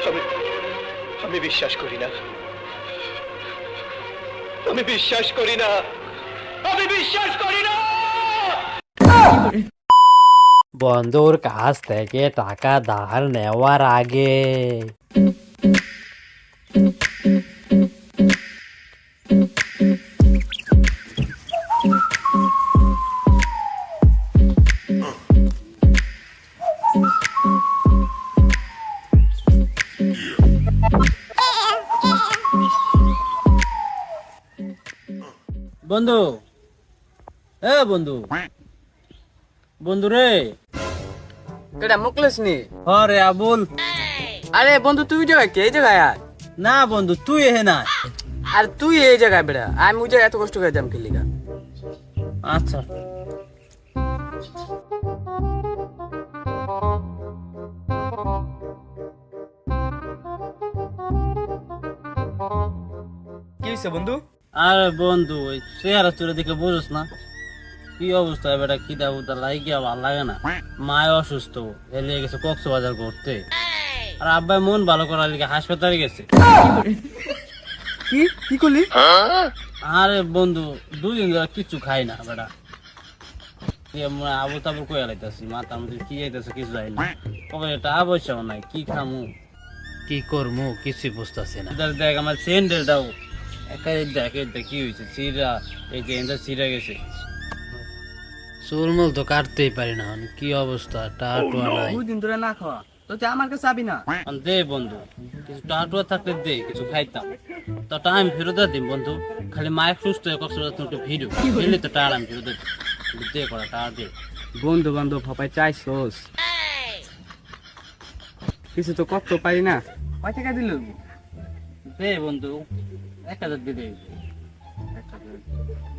আমি আমি বিশ্বাস করি না, আমি বিশ্বাস করি না, আমি বিশ্বাস করি না। বন্ধুর কাছ থেকে টাকা ধার নেওয়ার আগে বন্ধু, এ বন্ধু, বন্ধু রে, কেডা মুকলেশ নি? হরে আবুল। আরে বন্ধু তুই জায়গায় কে এই জায়গায় আর? না বন্ধু, তুই এহে না। আর তুই এই জায়গায় বেড়া, আমি ওই জায়গায় এত কষ্ট করে যাম খেলিগা। আচ্ছা, কি হইছে বন্ধু? আরে বন্ধু, ওই চেহারা চুরে দেখে বুঝোস না কি অবস্থা? বেটা খিদা উদা লাগিয়া ভাল লাগে না। মায় অসুস্থ, এলিয়ে গেছে কক্সবাজার ঘুরতে। আর আব্বাই মন ভালো করার লিগে হাসপাতালে গেছে। কি কি করলি? আরে বন্ধু, 2 দিন ধরে কিছু খাই না বেটা। আবু তাবু কয়ে লাইতাছি, মাথার মধ্যে কি যাইতেছে কিছু যাই না। কবে এটা আবশ্যক নাই, কি খামু কি করবো কিছুই বুঝতেছি না। ইদার দেখ আমার স্যান্ডেলটাও একাই দেখে কি হয়েছে, চিরা এই যে এনটা চিরা গেছে। চুলমুল তো কাটতেই পারি না, কি অবস্থা, টাটুয়া নাই। 2 দিন ধরে না খাওয়া, তো তুই আমার কাছে আবি না? দে বন্ধু, কিছু টাটুয়া থাকলে দে, কিছু খাইতাম। তো টাইম ফেরত দিম বন্ধু, খালি মায়ের সুস্থ হয়ে কক্সবাজার একটু ভিডিও দিলে তো টাকা আমি ফেরত দিই। দে করা টাকা দে। বন্ধু বান্ধব ভাপাই চাইছস, কিছু তো কষ্ট পারি না। কয় টাকা দিল? দে বন্ধু, 1000 দিয়ে দে।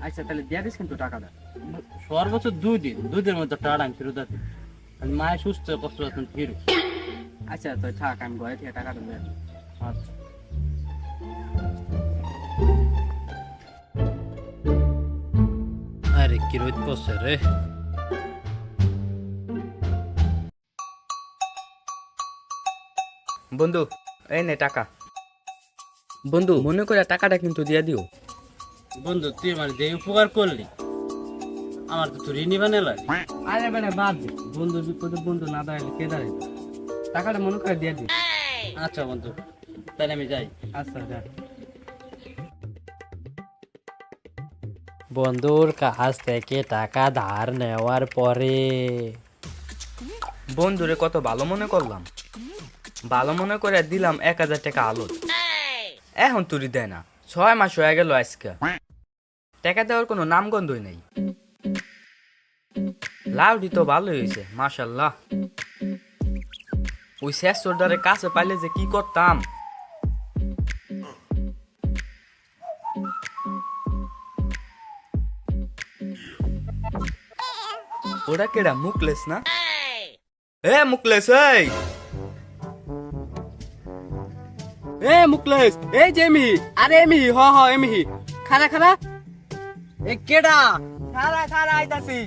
আচ্ছা তাহলে দিয়া দিস কিন্তু টাকাটা। সর্বোচ্চ 2 দিন, 2 দিনের মধ্যে টাকা আমি ফেরত দিই। আমি মায়ের সুস্থ হয়ে কক্সবাজার ভিডিও। আচ্ছা তো থাক, আমি ঘরে থেকে টাকাটা নিয়ে আসবো। আচ্ছা। আরে কি রোদ পড়ছে রে। বন্ধু এই নে টাকা। বন্ধু মনে করে টাকাটা কিন্তু দিয়ে দিও। বন্ধু তুই মানে যে উপকার করলি, আমার তো তুই ঋণী বানালাই। আরে বেটা বাদ দে, বন্ধু বিপদে বন্ধু না দাঁড়ালে কে দাঁড়াবে? টাকাটা মনে করে দিয়ে দিও। আচ্ছা বন্ধু, তাহলে আমি যাই। আচ্ছা যা। বন্ধুর কাছ থেকে টাকা ধার নেওয়ার পরে বন্ধুরে কত ভালো মনে করলাম, ভালো মনে করে দিলাম 1000 টাকা আলো। এখন তুরি দেয় না, 6 মাস হয়ে গেল আজকে, টাকা দেওয়ার কোনো নামগন্ধই নেই। লাউডি তো ভালোই হয়েছে মাশাল্লাহ। ওই শেষ সোর্দারের কাছে পাইলে যে কি করতাম। ওরা কেডা? মুকলেশ না? এ মুকলেশ, এই এ মুকলেশ, এই যে এমি, আরে এমি, হ হ এমি, খারা খারা। এ কেডা? খারা খারা আইতাছি।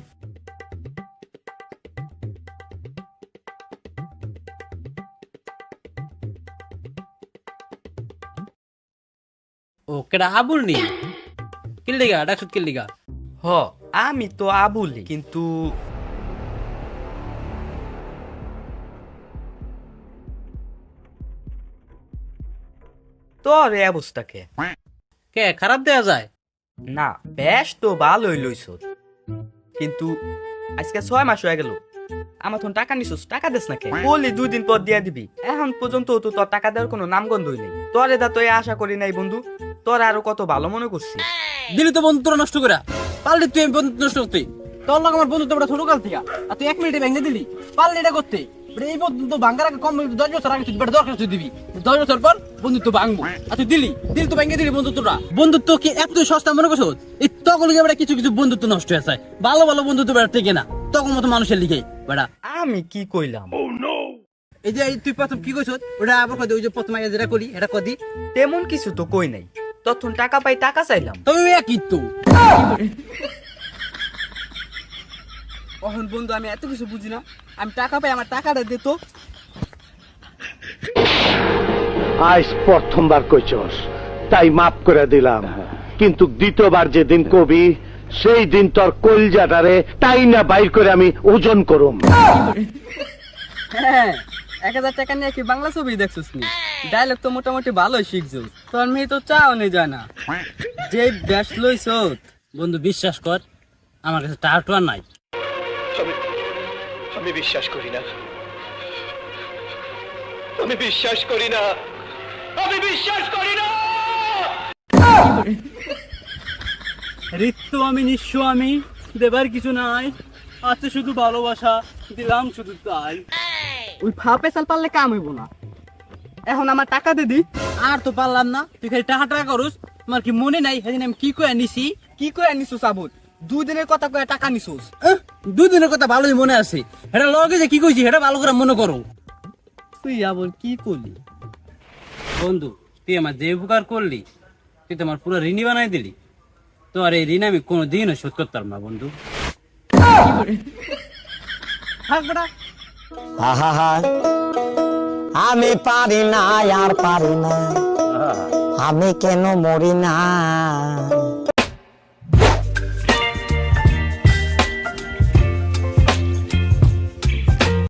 ও কেডা আবুল নি? কিল্লিগা ডাকসুত কিল্লিগা? হ, আমি তো আবুলি, কিন্তু তোর এই অবস্থাকে কে খারাপ দেয়া যায়? না, বেশ তো ভালোই লইছ, কিন্তু আজকে 6 মাস হয়ে গেল, আমার তখন টাকা নিছিস, টাকা দেস না কে? বলি 2 দিন পর দিয়া দিবি, এখন পর্যন্ত তো তোর টাকা দেওয়ার কোনো নামগন্ধই নেই। তোর এটা তো আশা করি নাই বন্ধু, তোর আরো কত ভালো মনে করছি। দিলি তো বন্ধু তোরা নষ্ট করে, পারলি তুই বন্ধু নষ্ট করতে। তোর লগে আমার বন্ধু তোমরা ছোট কাল থেকে, আর তুই 1 মিনিটে ভেঙে দিলি, পারলি এটা করতে। এই বন্ধু তো ভাঙ্গার আগে কম 10 বছর আগে তুই দরকার তুই দিবি, 10 বছর পর বন্ধু তো ভাঙবো। আর তুই দিলি তো ভেঙে দিলি বন্ধু তোরা। বন্ধুত্ব কি এত সস্তা মনে করছো? এই তখন কিছু কিছু বন্ধুত্ব নষ্ট হয়ে যায়, ভালো ভালো বন্ধুত্ব বেড়া টেকে না তখন মতো মানুষের লিগে বেড়া। আমি কি কইলাম? এই যে তুই প্রথম কি কইছ ওটা আবার কই, ওই যে প্রথম আগে যেটা করি এটা কদি। তেমন কিছু তো কই নাই, তখন টাকা পাই টাকা চাইলাম। তুমি একই তো। এখন বন্ধু আমি এত কিছু বুঝি না, আমি টাকা পাই আমার টাকাটা দে তো। আজ প্রথমবার কইছস তাই মাফ করে দিলাম, কিন্তু দ্বিতীয়বার যেদিন কবি সেই দিন তোর কলজাটারে তাই না বাইর করে আমি ওজন করুম। হ্যাঁ 1000 টাকা নিয়ে কি বাংলা ছবি দেখছিস নি? ডায়লগ তো মোটামুটি ভালোই শিখছো। তোর মেয়ে তো চাও নি যায় না, যে ব্যাস লইছ। বন্ধু বিশ্বাস কর, আমার কাছে টাকা আর নাই। আমি বিশ্বাস করি না, আমি বিশ্বাস করি না, আমি বিশ্বাস করি না। রিক্ত আমি নিঃস্ব, আমি দেবার কিছু নাই, আছে শুধু ভালোবাসা, দিলাম শুধু তাই। ওই ফাপে সাল পারলে কাম হইব না। এখন আমার টাকা দে দি। আর তো পারলাম না, তুই খালি টাকা টাকা করুস। তোমার কি মনে নাই সেদিন আমি কি কয়ে নিছি? কি কই নিছুস আবুদ? 2 দিনের কথা কয়ে টাকা নিছুস। দুদিনের কথা ভালোই মনে আছে, এটা লগে যে কি কইছি সেটা ভালো করে মনে করো। তুই আবার কি করলি? বন্ধু তুই আমার যে উপকার করলি, তুই তো আমার পুরো ঋণী বানাই দিলি। তো আর এই ঋণ আমি কোনোদিনও শোধ করতে পারবো না বন্ধু। থাক বেটা। আহা আমি পারি না আর পারি না, আমি কেন মরি না।